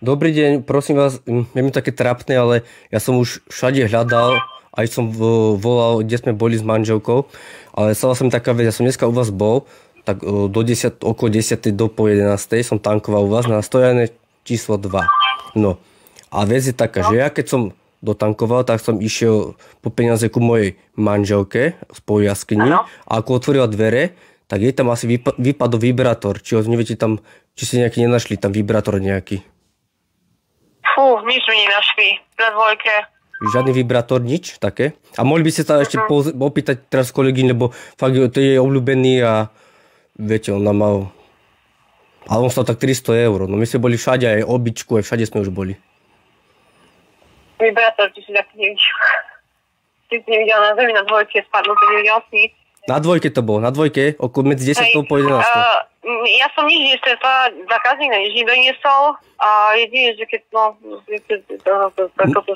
Dobrý deň, prosím vás, je mi také trápne, ale ja som už všade hľadal, aj som volal, kde sme boli s manželkou, ale stala sa mi taká vec, ja som dneska u vás bol, tak okolo 10. do po 11. som tankoval u vás na stojane číslo 2. No a vec je taká, že ja keď som dotankoval, tak som išiel po peniaze ku mojej manželke z jaskyni a ako otvorila dvere, tak jej tam asi vypadol vibrátor. Či ho neviete tam, či ste nejaký nenašli tam vibrátor nejaký. Fú, nič mi nenašli na dvojke. Žiadny vibrátor, nič také? A mohli by ste sa ešte opýtať teraz kolegyň, lebo fakt to je obľúbený a viete, on nám mal... Ale on stal tak 300 €. No my sme boli všade, aj običku, aj všade sme už boli. Vibrátor, ty si taký nevidel. Ty si nevidel na zemi, na dvojke spadnú, ty nevidel si. Na dvojke to bolo, na dvojke, okolo medzi 10 po 11. Ja som nič nestretla, zákazník nič nedoniesol a jedine, že keď to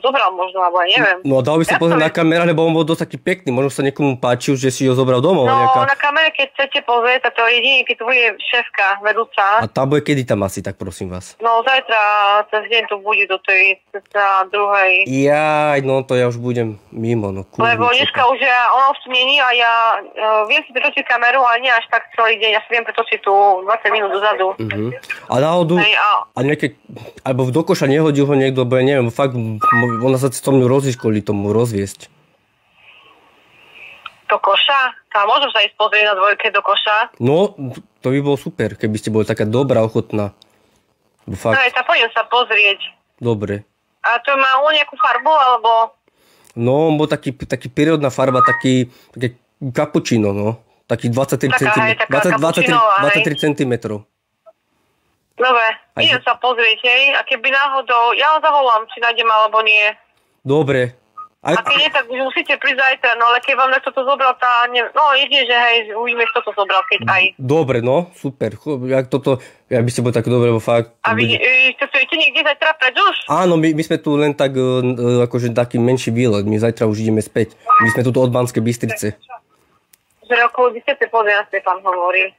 zobral možno, alebo ja neviem. No a dal by sa pozrieť na kameru, lebo on bol dosť taký pekný, možno sa niekomu páčil, že si ho zobral domov. No na kamere, keď chcete pozrieť, to jedine, keď tu bude šéfka, vedúca. A tá bude kedy tam asi, tak prosím vás? No zajtra, cez deň tu bude do tej druhej. Jaj, no to ja už budem mimo, no kurva. Lebo dneska už ona už není a ja viem si pretočiť kameru, ale nie až tak celý deň, ja si viem pretočiť tu 20 minút dozadu. A náhodou, a nejaké, alebo do koša nehodil ho niekto, bo ja neviem, fakt, ona sa so mnou rozísť kvôli tomu rozviesť. Do koša? Tá môžem sa ísť pozrieť na dvojke do koša? No, to by bolo super, keby ste boli taká dobrá, ochotná. Fakt. No, poďme sa pozrieť. Dobre. A to má on nejakú farbu, alebo? No, on bol taký prírodná farba, také kapučino, no. Taký 23 cm. Dobre, idem sa pozrieť, hej. A keby náhodou, ja ho zavolám, či nájdem alebo nie. Dobre. A keď nie, tak už musíte prísť zajtra, no ale keď vám niekto to zobral, no jedine, že hej, uvidíme, kto to zobral, keď aj. Dobre, no, super. Ja by ste boli tak dobre, bo fakt... A vy chcete niekde zajtra preč už? Áno, my sme tu len tak, akože taký menší výlet, my zajtra už ideme späť. My sme tu od Banskej Bystrice. Že okolo 10. po 11. pán hovorí.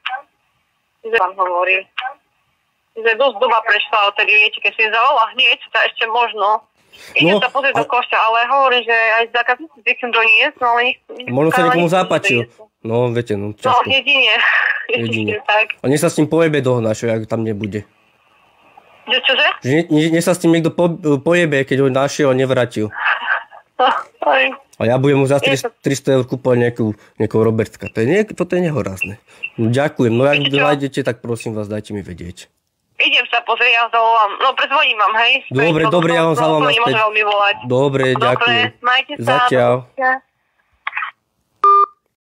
Že dosť doba prešla, odtedy viete, keď si zavolá hneď, tak ešte možno. Idem sa pozrieť do koša, ale hovorí, že aj zákazníci zvyknú doniesť, no ale možno sa niekomu zapáčil. No, viete, no často. No, jedine. Tak. A nech sa s tým pojebe do našho, ak tam nebude. Čože? Nech sa s tým niekto pojebe, keď ho našiel a nevrátil. A ja budem mu za 300 € kúpovať nejakého Robertka. Toto je nehorázne. No, ďakujem. No ak nájdete, tak prosím vás, dajte mi vedieť. Idem sa pozrieť, ja zavolám. No prezvoním vám, hej. Dobre, ja vám zavolám naspäť. Dobre, ďakujem. Majte sa. Zatiaľ.